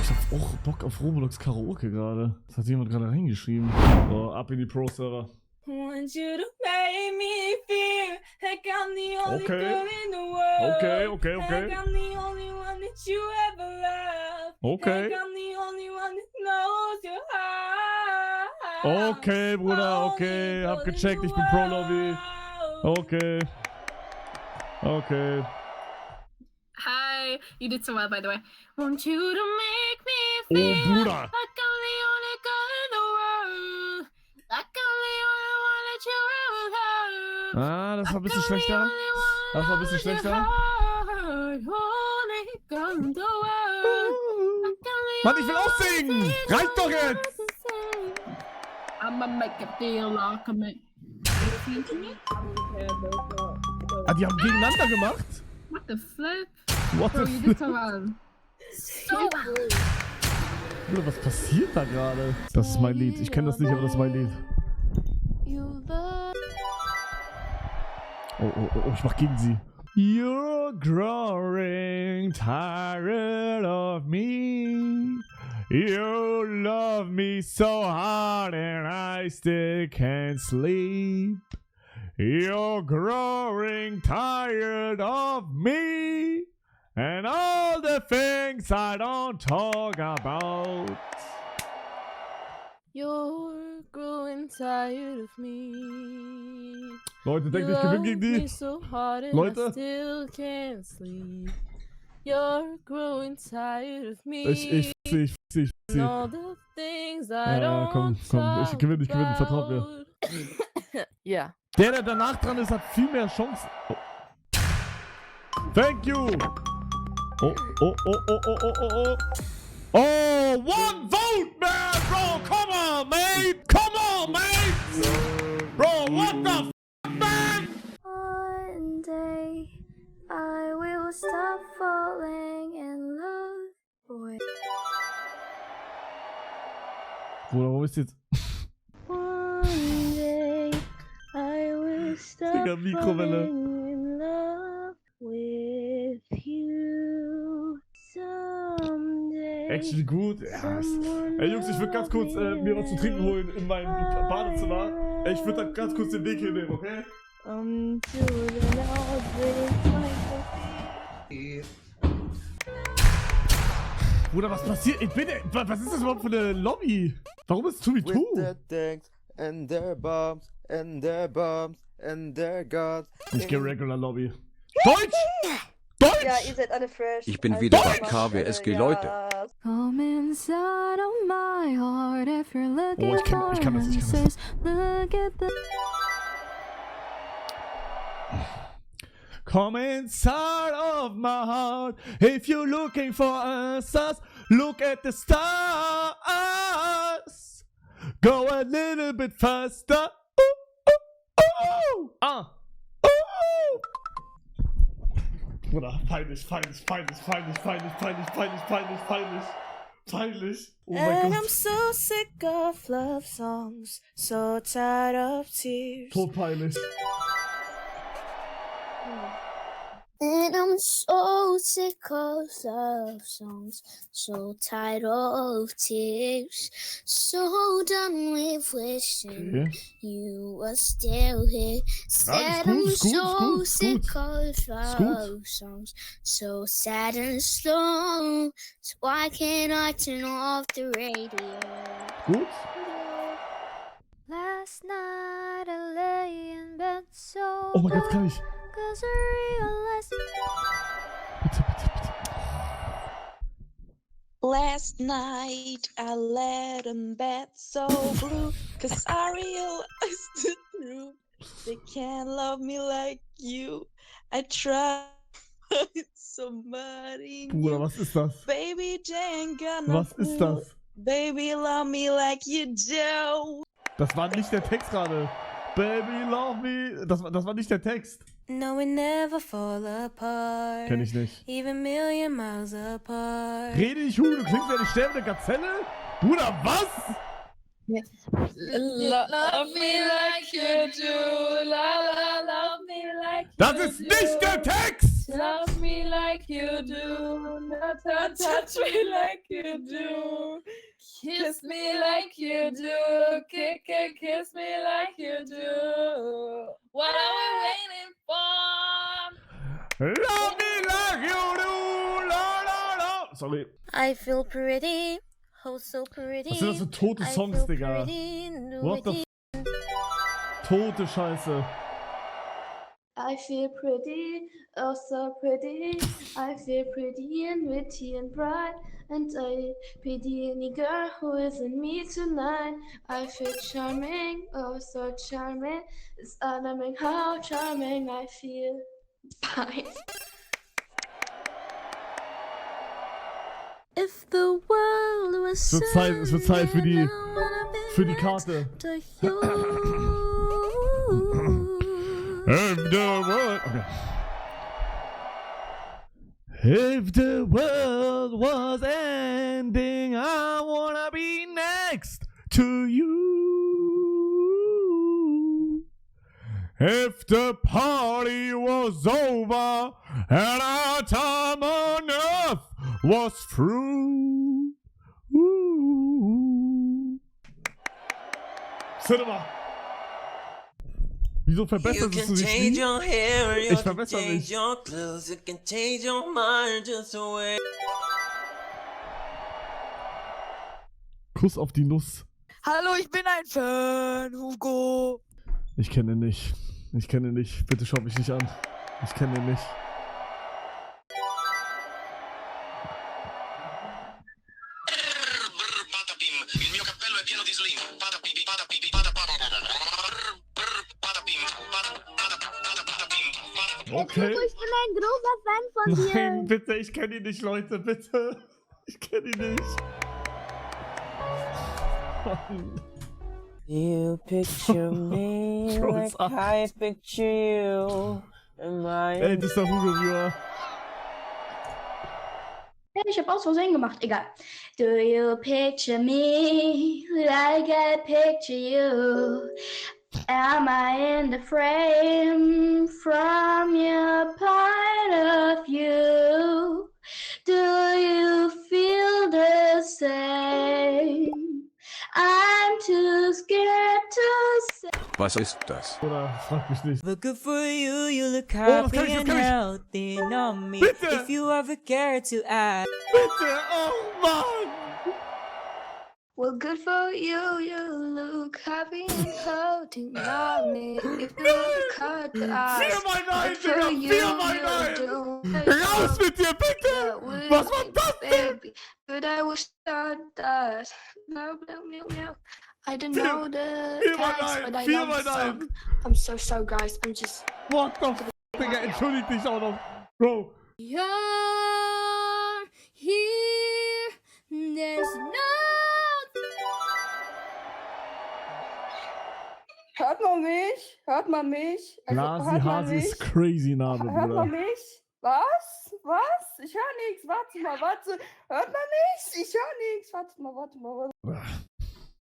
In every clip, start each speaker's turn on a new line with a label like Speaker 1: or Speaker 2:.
Speaker 1: Ich hab auch Bock auf Roblox Karaoke gerade. Das hat jemand gerade reingeschrieben. So, ab in die Pro-Server.
Speaker 2: Want you to make me feel like I'm the only
Speaker 1: Okay.
Speaker 2: girl in the world.
Speaker 1: Okay.
Speaker 2: Like I'm the only one that you ever loved.
Speaker 1: Okay.
Speaker 2: Like I'm the only one that knows your heart.
Speaker 1: Okay, Bruder, okay. Hab gecheckt, ich bin Pro-Lobby. Okay. Okay.
Speaker 3: Hi, you did so well, by the way. Want you to make me
Speaker 1: Oh,
Speaker 3: feel
Speaker 1: Bruder.
Speaker 3: like I'm the only girl in the world. Like I'm the only one that you ever had.
Speaker 1: Ah, das war ein bisschen schlechter. Das war ein bisschen schlechter. Mann, ich will auch singen! Reicht doch jetzt!
Speaker 3: I'ma make it feel like I'm
Speaker 1: Ah, die haben gegeneinander gemacht?
Speaker 3: What the flip?
Speaker 1: What
Speaker 3: Bro,
Speaker 1: the
Speaker 3: you
Speaker 1: flip?
Speaker 3: did so well. So well.
Speaker 1: Bruder, was passiert da gerade? Das ist mein Lied. Ich kenne das nicht, aber das ist mein Lied. Oh, ich mach gegen sie. You're growing tired of me. You love me so hard and I still can't sleep. You're growing tired of me and all the things I don't talk about.
Speaker 2: You're growing tired of me.
Speaker 1: Leute, denkt, ich gewinne gegen die?
Speaker 2: So hard and
Speaker 1: Leute?
Speaker 2: I still can't sleep. You're growing tired of me.
Speaker 1: Ich.
Speaker 2: And all the things I
Speaker 1: Ja,
Speaker 2: don't
Speaker 1: komm, ich gewinne, vertraut mir.
Speaker 2: Ja.
Speaker 1: Der danach dran ist, hat viel mehr Chancen. Oh. Thank you! Oh. Oh, one vote, man! Bro, come on, mate! Come on, mate! Bro, what the f***, man?
Speaker 4: One day I will stop falling in love with.
Speaker 1: Bruder, wo ist jetzt?
Speaker 4: One day I will stop
Speaker 1: Digga, Mikrowelle.
Speaker 4: falling in love with you. Someday.
Speaker 1: Action gut. Ja, ey Jungs, ich würde ganz kurz mir was zu trinken holen in meinem Badezimmer. Ey, ich würde dann ganz kurz den Weg hier nehmen, okay?
Speaker 4: Until then I'll break my heart.
Speaker 1: Bruder, was passiert? Was ist das überhaupt für eine Lobby? Warum ist 2v2?
Speaker 5: With their tanks and their bombs and their bombs and their guns.
Speaker 1: Ich gehe Regular Lobby. Deutsch! Deutsch!
Speaker 6: Ja, ihr seid alle fresh.
Speaker 7: Ich bin
Speaker 6: Also,
Speaker 7: wieder bei
Speaker 6: Mann,
Speaker 7: KWSG,
Speaker 6: ja.
Speaker 7: Leute.
Speaker 4: Come inside of my heart if you're looking
Speaker 1: Oh, ich kann das.
Speaker 4: answers. Look at the
Speaker 1: Come inside of my heart if you're looking for answers. Look at the stars. Go a little bit faster. Bruder, peinlich. Oh mein
Speaker 2: And I'm
Speaker 1: Gott.
Speaker 2: so sick of love songs, so tired of tears.
Speaker 1: Todpeinlich.
Speaker 4: And I'm so sick of love songs, so tired of tears, so done with wishing
Speaker 1: Okay.
Speaker 4: you were still here. Said I'm
Speaker 1: ist gut,
Speaker 4: so
Speaker 1: ist
Speaker 4: sick
Speaker 1: gut.
Speaker 4: of love songs, so sad and slow. So why can't I turn off the radio?
Speaker 1: Gut.
Speaker 4: Last night I lay in bed so
Speaker 1: Oh mein Gott, kann ich.
Speaker 4: cause I realized
Speaker 1: Bitte.
Speaker 8: Last night I laid in bed so blue, cause I realized the truth. They can't love me like you. I tried somebody
Speaker 1: Bruder,
Speaker 8: new.
Speaker 1: was ist das?
Speaker 8: Baby, they ain't got no
Speaker 1: Was ist das?
Speaker 8: Baby, love me like you do.
Speaker 1: Das war nicht der Text gerade. Baby, love me. Das war nicht der Text.
Speaker 2: No, we never fall apart.
Speaker 1: Kenn ich nicht.
Speaker 2: Even million miles apart.
Speaker 1: Rede nicht, Huhn, du klingst wie eine sterbende Gazelle? Bruder, was?
Speaker 2: Love me like you do. Love me like you
Speaker 1: Das ist nicht der Text!
Speaker 2: Love me like you do, not touch me like you do. Kiss me like you do, kiss me like you do. What are we waiting for?
Speaker 1: Love me like you do, la la la. Sorry.
Speaker 4: I feel pretty, oh so pretty.
Speaker 1: Was sind das für tote
Speaker 4: I
Speaker 1: Songs,
Speaker 4: feel
Speaker 1: Digga?
Speaker 4: pretty,
Speaker 1: What the f... Tote Scheiße.
Speaker 6: I feel pretty, oh so pretty. I feel pretty and witty and bright. And I pity any girl who isn't me tonight. I feel charming, oh so charming. It's alarming how charming I feel. Bye.
Speaker 4: If the world was
Speaker 1: Es wird Zeit für die Karte. If the world... Okay. If the world was ending, I wanna be next to you. If the party was over and our time on earth was through. Cinema. Wieso verbesserst du dich nie? Ich verbessere mich. Kuss auf die Nuss.
Speaker 7: Hallo, ich bin ein Fan, Hugo.
Speaker 1: Ich kenne ihn nicht. Ich kenne ihn nicht. Bitte schau mich nicht an. Ich kenne ihn nicht. Okay.
Speaker 4: Ich bin ein großer Fan von dir.
Speaker 1: Nein, bitte, ich kenne ihn nicht, Leute, bitte. Ich kenne ihn nicht.
Speaker 9: You picture me like I picture you.
Speaker 1: Ey, das ist der Hugo-Viewer.
Speaker 6: Ja, ich hab aus Versehen gemacht, egal. Do you picture me like I picture you? Am I in the frame from your point of view? Do you feel the same? I'm too scared to say.
Speaker 10: Was ist das?
Speaker 1: Oder frag mich nicht.
Speaker 9: Look good for you, you look
Speaker 1: das
Speaker 9: happy
Speaker 1: kann ich,
Speaker 9: and healthy on me.
Speaker 1: Bitte!
Speaker 9: If you ever care to ask.
Speaker 1: Bitte, oh Mann!
Speaker 6: Well, good for you, you look happy and healthy on me. If you look hard to ask.
Speaker 1: Viermal nein,
Speaker 6: Good for
Speaker 1: Digga,
Speaker 6: you,
Speaker 1: viermal
Speaker 6: you
Speaker 1: nein!
Speaker 6: do.
Speaker 1: Raus mit dir, bitte! Was war das denn?
Speaker 6: Baby, but I wish that does. No, no, no, no. I don't know the text, but I love the song. I'm so sorry, guys. I'm just.
Speaker 1: What the f***, Digga, entschuldigt dich auch noch. Bro.
Speaker 4: You're here, there's no.
Speaker 7: Hört man mich? Hört man mich?
Speaker 1: Lasi
Speaker 7: hört man
Speaker 1: Hasi
Speaker 7: mich?
Speaker 1: ist crazy Name,
Speaker 7: Hört
Speaker 1: Bruder.
Speaker 7: man mich? Was? Was? Ich höre nichts. Warte mal, warte. Hört man nichts? Ich höre nichts. Warte mal.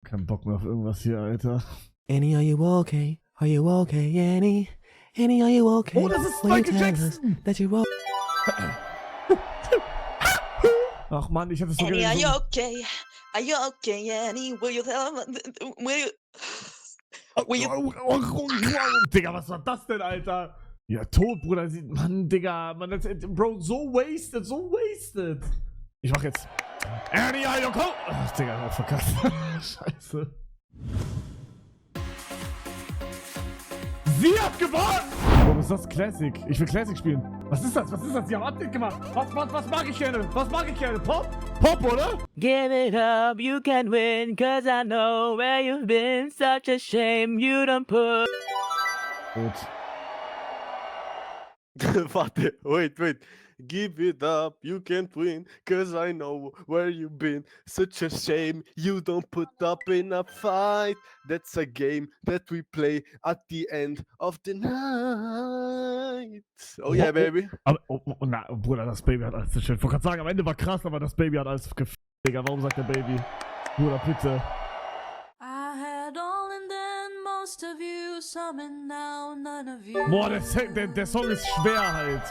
Speaker 1: Kein Bock mehr auf irgendwas hier, Alter.
Speaker 9: Annie, are you okay? Are you okay, Annie? Annie, are you okay?
Speaker 1: Oh, das ist
Speaker 9: Will you
Speaker 1: Michael
Speaker 9: tell
Speaker 1: Jackson!
Speaker 9: us that you're okay?
Speaker 1: Ach Mann, ich hätte es so
Speaker 8: Annie, are you
Speaker 1: gerne
Speaker 8: okay? Are you okay, Annie? Will you tell me? Will you?
Speaker 1: Digga, was war das denn, Alter? Ja, tot, Bruder. Mann, Digga. Mann, Bro, so wasted. Ich mach jetzt. Annie, are you okay? Ach, Digga, ich hab verkackt. Scheiße. Sie hat gewonnen! Warum ist das Classic? Ich will Classic spielen. Was ist das? Sie haben Update gemacht. Was mag ich gerne? Pop? Pop, oder?
Speaker 9: Give it up, you can win, cause I know where you've been. Such a shame you don't put.
Speaker 1: Gut.
Speaker 5: Warte, wait. Give it up, you can't win, cause I know where you've been. Such a shame you don't put up in a fight. That's a game that we play at the end of the night. Oh yeah, baby.
Speaker 1: Aber, na, Bruder, das Baby hat alles zerstört. Ich wollte gerade sagen, am Ende war krass, aber das Baby hat alles gefickt. Digga, warum sagt der Baby? Bruder, bitte.
Speaker 2: I had all and then most of you, some and now none of you.
Speaker 1: Boah, der Song ist schwer halt.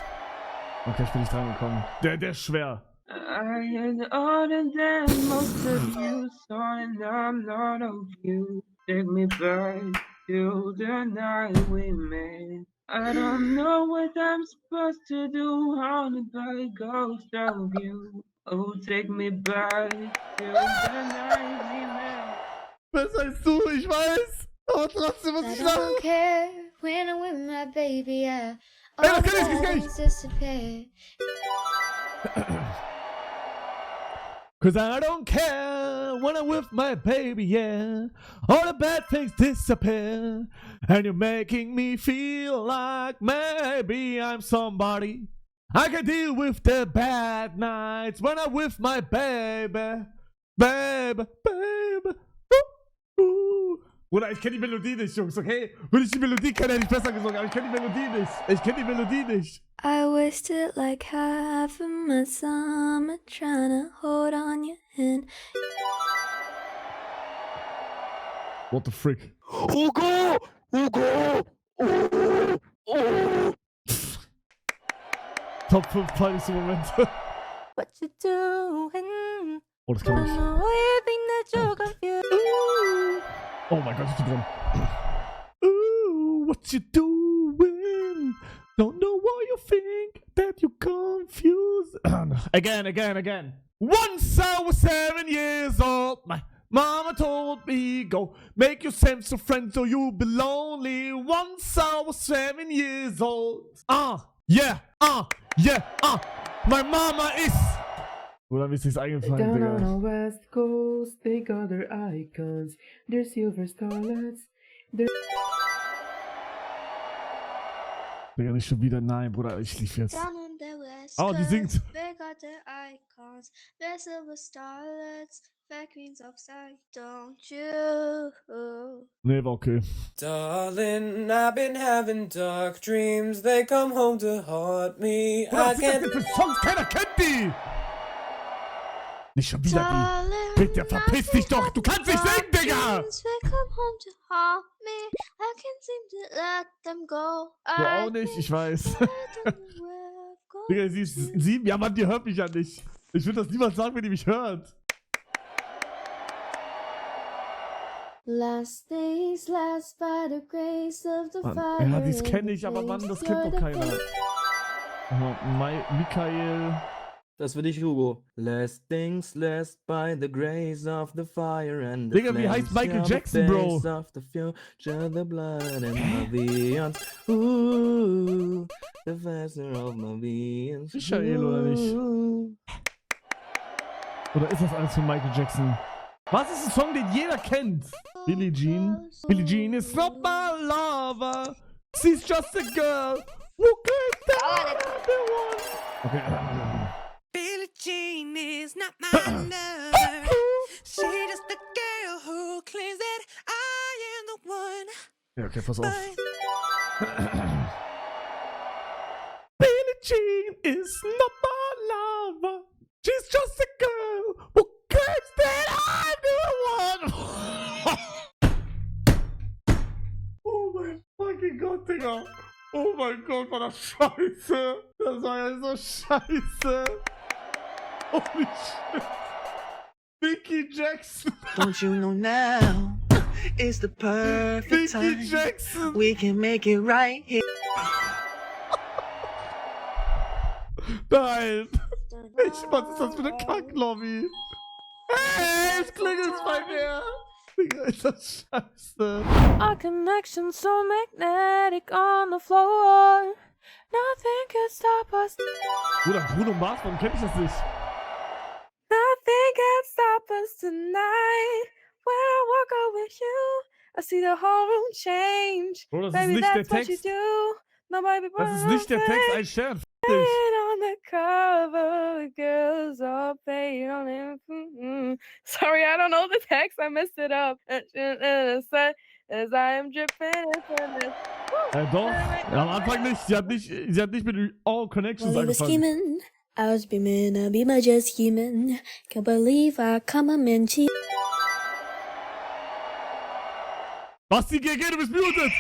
Speaker 1: Okay, ich bin nicht dran gekommen. Der ist schwer.
Speaker 10: I am older than most of you, so I'm not of you. Take me back to the night we met. I don't know what I'm supposed to do, haunted by a ghost of you. Oh, take me back to the night we met.
Speaker 1: Besser als du, ich weiß. Aber trotzdem muss
Speaker 4: I
Speaker 1: ich lachen.
Speaker 4: don't care when I'm with my baby, yeah.
Speaker 1: Ey,
Speaker 4: All
Speaker 1: das
Speaker 4: the
Speaker 1: kann ich
Speaker 4: bad
Speaker 1: nicht.
Speaker 4: things disappear.
Speaker 1: Cause I don't care when I'm with my baby, yeah. All the bad things disappear. And you're making me feel like maybe I'm somebody. I can deal with the bad nights when I'm with my baby. Baby, baby. Bruder, ich kenne die Melodie nicht, Jungs, okay? Würde ich die Melodie kennen, hätte ich besser gesungen, aber ich kenne die Melodie nicht. Ich kenne die Melodie nicht.
Speaker 11: I wasted like half of my summer trying to hold on your hand.
Speaker 1: What the frick?
Speaker 5: Hugo! Hugo! Oh! Oh!
Speaker 1: Top 5 peinlichste Momente.
Speaker 11: What you doing?
Speaker 1: Oh, das kann
Speaker 11: I
Speaker 1: ich.
Speaker 11: know you think that you're confused.
Speaker 1: Oh mein Gott, ich bin dran. Ooh, what you doing? Don't know why you think that you're confused. Again. Once I was 7 years old, my mama told me, go make yourself some friends or you'll be lonely. Once I was 7 years old. Yeah. My mama is... Oder wie ist nichts eingefallen,
Speaker 10: Down on
Speaker 1: Digga?
Speaker 10: the west coast, they got their icons, their silver starlets, their...
Speaker 1: Digga, nicht schon wieder. Nein, Bruder, ich lief jetzt.
Speaker 6: Down on the west
Speaker 1: Oh, die singt.
Speaker 6: coast, they got the icons, the silver starlets, the queens of sight, don't you?
Speaker 1: Nee, war okay.
Speaker 12: Darling, I've been having dark dreams. They come home to haunt me.
Speaker 1: Bruder,
Speaker 12: I
Speaker 1: was sind das
Speaker 12: can't.
Speaker 1: denn für Songs? Keiner kennt die! Nicht schon wieder die. Bitte verpiss dich doch! Du kannst nicht singen, Digga!
Speaker 6: They come home to haunt me. I can't seem to let them go.
Speaker 1: Du auch nicht, ich weiß. Digga, sie ist 7. Ja, Mann, die hört mich ja nicht. Ich würde das niemals sagen, wenn die mich hört.
Speaker 11: Last days last by the grace of the
Speaker 1: Mann,
Speaker 11: fire.
Speaker 1: ja, dies kenne ich, aber Mann, das kennt doch keiner. Michael.
Speaker 9: Das will ich, Hugo. Last things last by the grace of the fire and the
Speaker 1: Digga, wie heißt Michael Jackson, Bro?
Speaker 9: of the future, the blood and my visions. Ooh, the faster of my visions.
Speaker 1: Michael, oder nicht? Oder ist das alles von Michael Jackson? Was ist ein Song, den jeder kennt? Billie Jean. Billie Jean is not my lover. She's just a girl who claims that I'm the one. Okay.
Speaker 3: Billie Jean is not my lover. She's just the girl who claims that I am the one.
Speaker 1: Ja, okay, pass auf. Billie Jean is not my lover. She's just a girl who claims that I'm the one. Oh mein fucking Gott, Digga. Oh mein Gott, war das scheiße. Das war ja so scheiße. Holy shit. Mickey Jackson.
Speaker 12: Don't you know now is the perfect
Speaker 1: Mickey
Speaker 12: time?
Speaker 1: Jackson.
Speaker 12: We can make it right here.
Speaker 1: Nein. Was ist das für eine Kacklobby? Hey, es klingelt bei mir. Digga, ist das scheiße.
Speaker 11: Our connection so magnetic on the floor. Nothing could stop us.
Speaker 1: Bruder, Bruno Mars, warum kenn ich das nicht?
Speaker 11: Nothing can stop us tonight. When I walk out with you, I see the whole room change.
Speaker 1: Bro, das
Speaker 11: Baby,
Speaker 1: ist nicht der
Speaker 11: that's what you
Speaker 1: Text.
Speaker 11: do. Nobody
Speaker 1: Das ist nicht der Text, ein Scherz. Dich.
Speaker 11: on the cover, the girls all paid on it. Sorry, I don't know the text. I messed it up. As I am dripping into this.
Speaker 1: Doch, am Anfang nicht. Sie hat nicht mit All Connections
Speaker 11: While he was
Speaker 1: angefangen.
Speaker 11: scheming, I was beaming, I be my just human. Can't believe I come a man cheat.
Speaker 1: Basti, GG, du bist muted.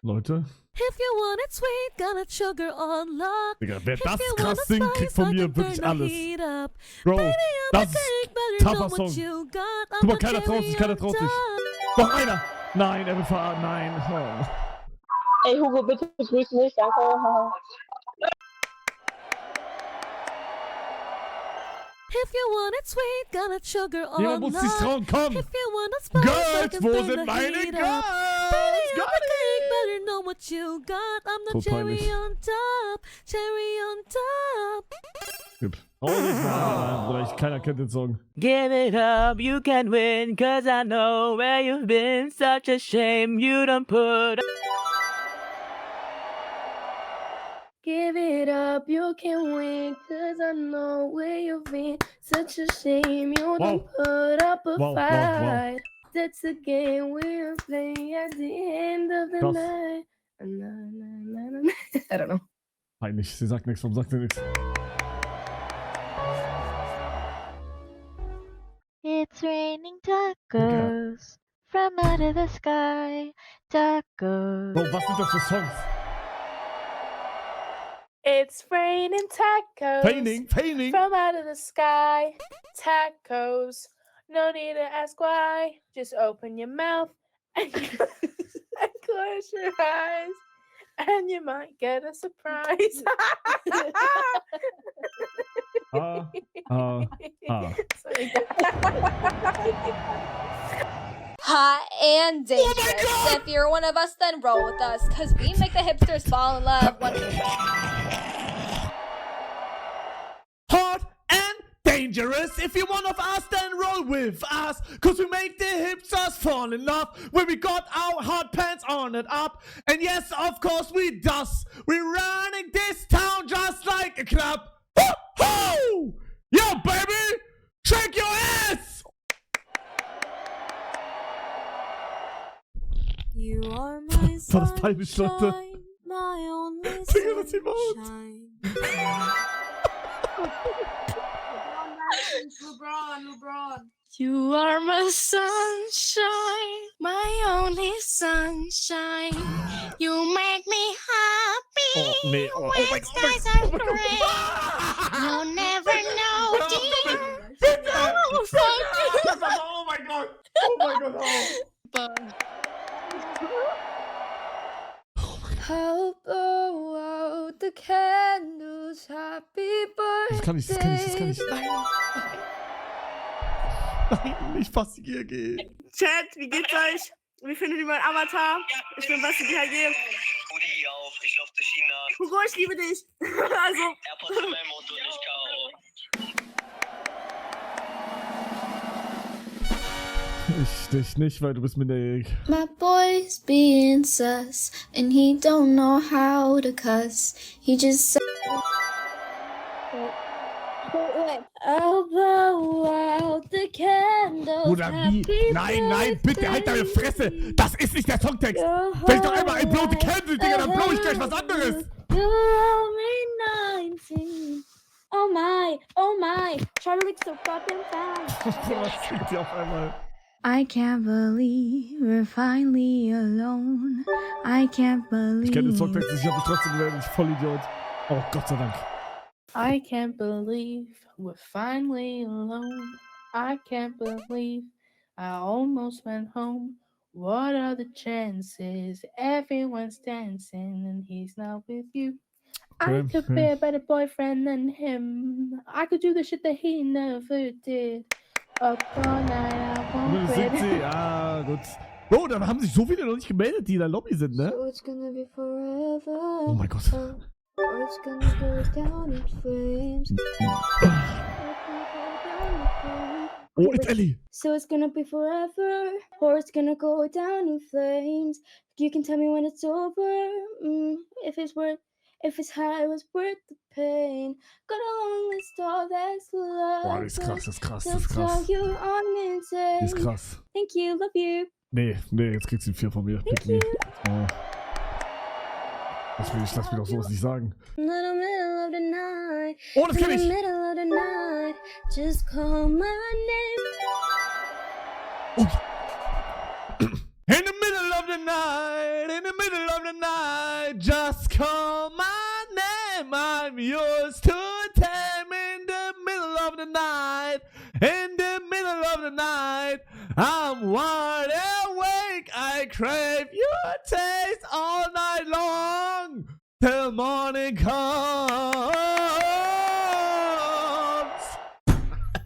Speaker 1: Leute.
Speaker 13: If you want it sweet, got a sugar on lock.
Speaker 1: Digga, wer das krass singt, kriegt von mir wirklich alles. Bro, das ist tougher Song. Guck mal, keiner traut sich, Noch einer! Nein, er wird verarmt, nein. Oh.
Speaker 2: Ey, Hugo, bitte grüß mich, danke.
Speaker 13: If you want it sweet, got a sugar on
Speaker 1: Jemand muss sich trauen, komm!
Speaker 13: If you want it spice,
Speaker 1: Girls, wo sind meine Girls?
Speaker 13: Better know what you got. I'm the cherry on top, cherry on top.
Speaker 1: Oh, Bruder, keiner kennt den Song.
Speaker 14: Give it up, you can win, cause I know where you've been. Such a shame you don't put.
Speaker 2: Give it up, you can win, cause I know where you've been. Such a shame you don't put up a fight. That's a game we're playing at the end of the night. I don't know.
Speaker 1: Peinlich, sie sagt nichts, warum sagt sie nichts?
Speaker 15: It's raining tacos from out of the sky. Tacos.
Speaker 1: Bro, was sind das für Songs?
Speaker 2: It's raining tacos.
Speaker 1: Feigning.
Speaker 2: From out of the sky. Tacos. No need to ask why. Just open your mouth and close your eyes. And you might get a surprise.
Speaker 16: Hot and dangerous. If you're one of us, then roll with us, cause we make the hipsters fall in love.
Speaker 1: Hot and dangerous. If you're one of us, then roll with us, cause we make the hipsters fall in love when we got our hot pants on and up. And yes, of course we does. We're running this town just like a club. Ho ho! Yo, baby! Shake your ass!
Speaker 13: You are my sunshine, my only sunshine.
Speaker 2: LeBron. You are my sunshine, my only sunshine. You make me happy when skies are gray. You'll never know, dear.
Speaker 1: Oh my god.
Speaker 2: How blow out the candles, happy birthday.
Speaker 1: Das kann ich. Nein, nicht passiert geht.
Speaker 17: Chat, wie geht's euch? Wie findet ihr meinen Avatar? Ich bin Basti DHG.
Speaker 18: Rudi auch, ich lauf durch China.
Speaker 17: Hugo, ich liebe dich. Also.
Speaker 18: AirPods in meinem Auto, nicht K.O.
Speaker 1: Ich dich nicht, weil du bist minderjährig.
Speaker 4: My boy's being sus, and he don't know how to cuss. He just
Speaker 2: I'll blow out the candles.
Speaker 1: Oder wie? Nein, bitte, halt deine Fresse! Das ist nicht der Songtext! Wenn ich doch einmal ein blow the candle, Digga, dann blow ich gleich was anderes!
Speaker 2: You're only 19. Oh my. Charlie looks so fucking fast.
Speaker 1: Was kriegt ihr auf einmal?
Speaker 19: I can't believe we're finally alone. I can't believe.
Speaker 1: Ich kenne den Songtext, ich hab mich trotzdem gemeldet, ich Vollidiot. Oh, Gott sei Dank.
Speaker 2: I can't believe we're finally alone. I can't believe I almost went home. What are the chances? Everyone's dancing and he's not with you. I could be a better boyfriend than him. I could do the shit that he never did. Up all night, I won't quit.
Speaker 1: Ja, gut. Bro, da haben sich so viele noch nicht gemeldet, die in der Lobby sind, ne?
Speaker 2: So it's gonna be forever.
Speaker 1: Oh mein Gott.
Speaker 2: Or it's gonna go down in flames.
Speaker 1: Oh, it's Ellie.
Speaker 2: So it's gonna be forever, or it's gonna go down in flames. You can tell me when it's over, if it's high, it was worth the pain. Got a long list of ex-lovers.
Speaker 1: Boah, das ist krass, das ist krass, das
Speaker 2: They'll
Speaker 1: ist krass.
Speaker 2: tell you I'm insane.
Speaker 1: Das ist krass.
Speaker 2: Thank you, love you.
Speaker 1: Nee, jetzt kriegst du 4 von mir. Pick me. Oh. Lass mich doch sowas nicht sagen.
Speaker 2: Little middle of the night.
Speaker 1: Oh, das kenn ich.
Speaker 2: In the middle of the night. Just call my name.
Speaker 1: In the middle of the night, in the middle of the call my name, I'm yours to tame in the middle of the night. In the middle of the night, I'm wide awake. I crave your taste all night long till morning comes.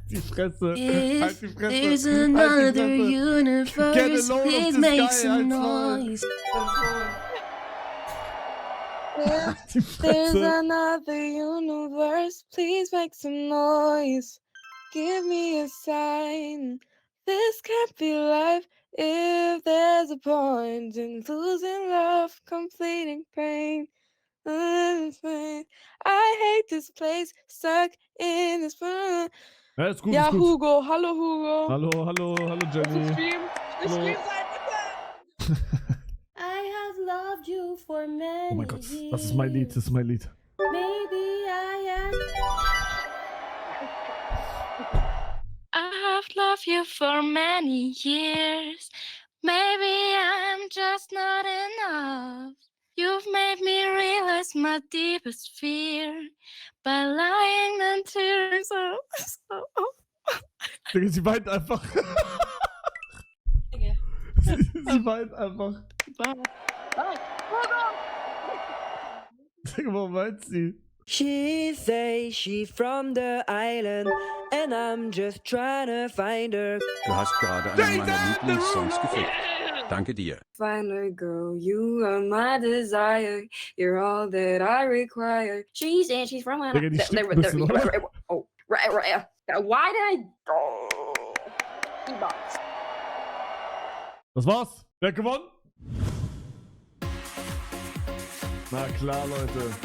Speaker 1: Die Fresse. Halt die Fresse.
Speaker 13: There's
Speaker 1: Halt die
Speaker 13: another
Speaker 1: Fresse.
Speaker 13: universe.
Speaker 1: Get alone of
Speaker 13: Please
Speaker 1: this
Speaker 13: make
Speaker 1: guy,
Speaker 13: some
Speaker 1: halt's Maul.
Speaker 13: noise.
Speaker 1: Die
Speaker 11: There's
Speaker 1: Fresse.
Speaker 11: another universe. Please make some noise. Give me a sign. This can't be life if there's a point in losing love, completing pain. I hate this place, stuck in this room.
Speaker 1: Ja, ist gut,
Speaker 11: Ja,
Speaker 1: ist gut.
Speaker 11: Hugo, hallo Hugo.
Speaker 1: Hallo Jenny. Hallo.
Speaker 13: I have loved you for many
Speaker 1: Oh mein Gott, das ist mein Lied, das ist mein Lied.
Speaker 13: Maybe I am.
Speaker 2: I have loved you for many years. Maybe I'm just not enough. You've made me realize my deepest fear by lying and tears.
Speaker 1: Digga, sie weint einfach. Sie weint einfach. Digga, warum weint sie?
Speaker 12: She says she from the island and I'm just trying to find her.
Speaker 20: Du hast gerade einen meiner Lieblingssongs gefickt. Danke dir.
Speaker 11: Find a girl, you are my desire. You're all that I require. She said she's from
Speaker 1: Digga, die stimmt ein bisschen, oder?
Speaker 11: Oh, right. Why did I? Oh, E-Box.
Speaker 1: Das war's. Wer hat gewonnen? Na klar, Leute.